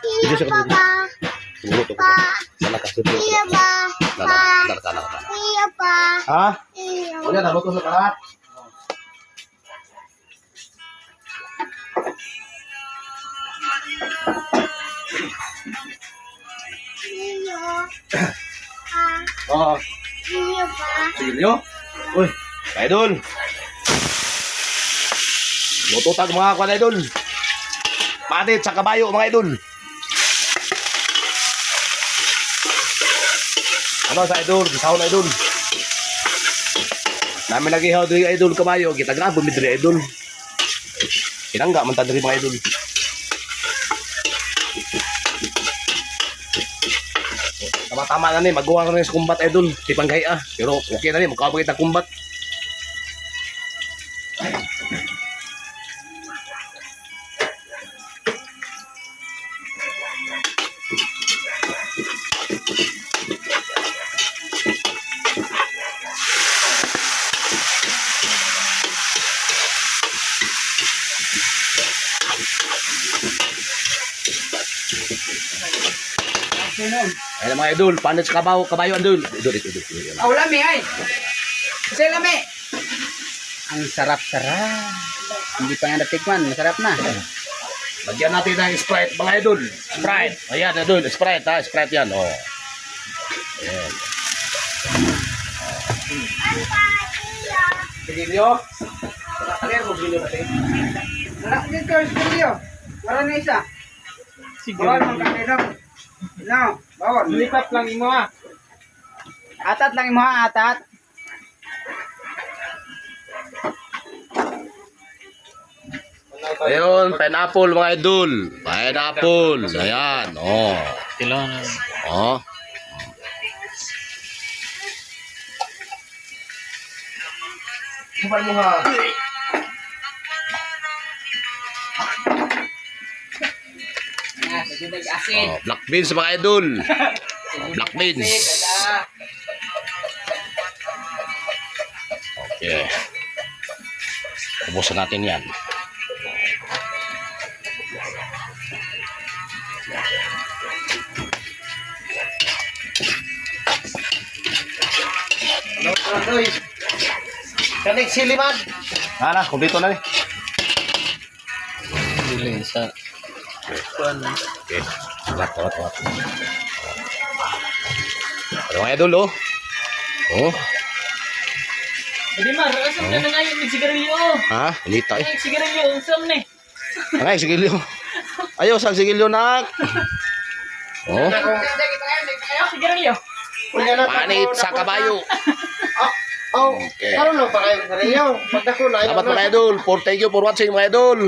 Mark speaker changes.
Speaker 1: Dito siya ka. Siguro to. Malakas ito. Dala. Ha? Wala na luto sa karat. Oh. Sige nyo. Uy, idol. Luto tag mga kwan idol. Patit sa kabayo mga idol. Ano sa idol? Sahon idol. Namin lagi haw diri idol kabayo. Kita nga bumidri idol. Kinangga man ta diri mga idol. Tama-tama na ni, magawa ka na sa kumbat idol. Di panggaya. Pero okay na ni, magkabagay na kumbat. Ayan mga idol, paano sa kabayo idol. Idol.
Speaker 2: Oh, lami ay. Kasi lami. Ang sarap-sarap. Hindi pa nga natikman, masarap na.
Speaker 1: Lagyan natin ng Sprite mga idol. Sprite. Ayan idol, Sprite ha. Sprite yan. Oh. Ayan. Sigilyo. Kakalir mo sigilyo natin.
Speaker 2: Anak dito, studio. Wala na isa. Bawal mong kanilap. No, bawal.
Speaker 3: Lipat lang imo ha.
Speaker 2: Atat lang mo ha, atat.
Speaker 1: Ayun, pineapple mga idol. Pineapple. Ayan. Oh.
Speaker 3: Kailangan.
Speaker 1: Oh. Subay mo ha.
Speaker 2: Asin.
Speaker 1: Oh, black beans mga idol. Black beans. Okay. Ubusan natin yan.
Speaker 3: Kanik siliman.
Speaker 1: Na, kumpleto na ni.
Speaker 3: Dili sa.
Speaker 1: Okay. Wat. Ano mga idol oh? Oh.
Speaker 3: Hindi mar, asam na nga yung sigarilyo.
Speaker 1: Ha? Ulita eh.
Speaker 3: Yung sigarilyo, asam na eh.
Speaker 1: Ay, sigilyo. Ayaw sa sigilyo nak. Oh.
Speaker 3: Sigarilyo.
Speaker 1: Panit sa kabayo.
Speaker 3: Oh,
Speaker 1: Okay.
Speaker 3: karon lang pa kayo sigarilyo. Pagdako na.
Speaker 1: Salamat mga idol. Thank you for watching mga idol.